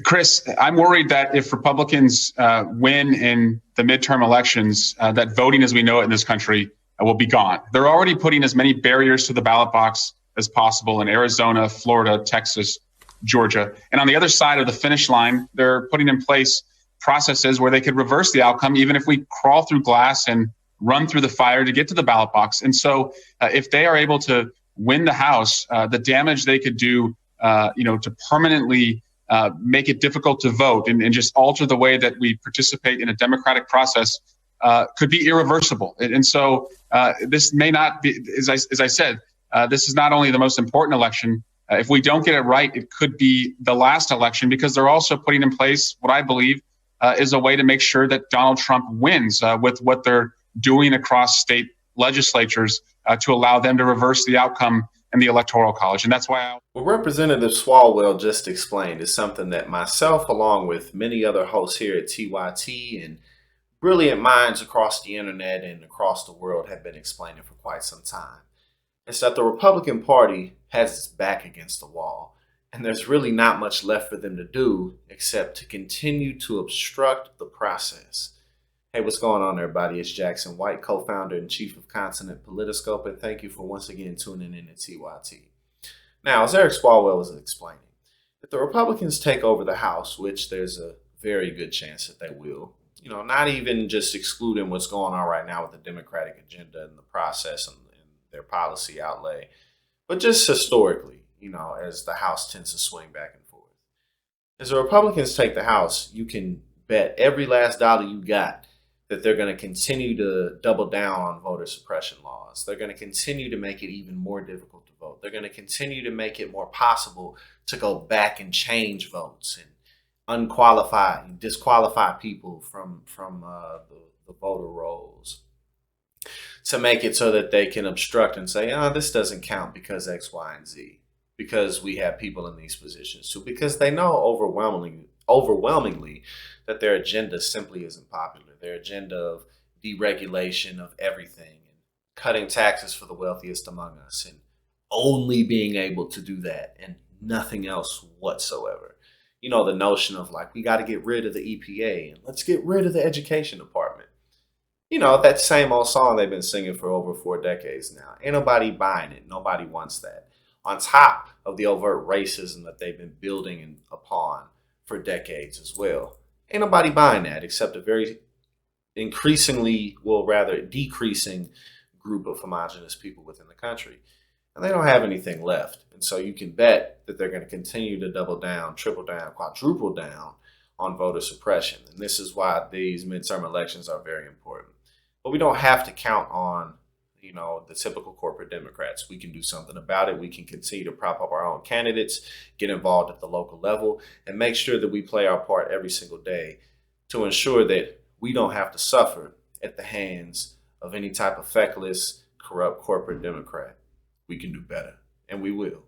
Chris, I'm worried that if Republicans win in the midterm elections, that voting as we know it in this country will be gone. They're already putting as many barriers to the ballot box as possible in Arizona, Florida, Texas, Georgia. And on the other side of the finish line, they're putting in place processes where they could reverse the outcome, even if we crawl through glass and run through the fire to get to the ballot box. And so if they are able to win the House, the damage they could do, to permanently make it difficult to vote and just alter the way that we participate in a democratic process could be irreversible. And so this may not be, as I said, this is not only the most important election. If we don't get it right, it could be the last election, because they're also putting in place what I believe is a way to make sure that Donald Trump wins with what they're doing across state legislatures to allow them to reverse the outcome in the Electoral College. And that's why What Representative Swalwell just explained is something that myself, along with many other hosts here at TYT and brilliant minds across the internet and across the world, have been explaining for quite some time. It's that the Republican Party has its back against the wall, and there's really not much left for them to do except to continue to obstruct the process. Hey, what's going on, everybody? It's Jackson White, co-founder and chief of Continent Politiscope, and thank you for once again tuning in to TYT. Now, as Eric Swalwell was explaining, if the Republicans take over the House, which there's a very good chance that they will, not even just excluding what's going on right now with the Democratic agenda and the process and their policy outlay, but just historically, as the House tends to swing back and forth. As the Republicans take the House, you can bet every last dollar you got that they're going to continue to double down on voter suppression laws. They're going to continue to make it even more difficult to vote. They're going to continue to make it more possible to go back and change votes and unqualify and disqualify people from the voter rolls, to make it so that they can obstruct and say, this doesn't count because X, Y, and Z, because we have people in these positions too, because they know overwhelmingly that their agenda simply isn't popular. Their agenda of deregulation of everything and cutting taxes for the wealthiest among us and only being able to do that and nothing else whatsoever. The notion of we got to get rid of the EPA and let's get rid of the education department. That same old song they've been singing for over 4 decades now. Ain't nobody buying it. Nobody wants that. On top of the overt racism that they've been building upon for decades as well. Ain't nobody buying that except a very decreasing group of homogenous people within the country. And they don't have anything left. And so you can bet that they're going to continue to double down, triple down, quadruple down on voter suppression. And this is why these midterm elections are very important. But we don't have to count on, the typical corporate Democrats. We can do something about it. We can continue to prop up our own candidates, get involved at the local level, and make sure that we play our part every single day to ensure that we don't have to suffer at the hands of any type of feckless, corrupt corporate Democrat. We can do better, and we will.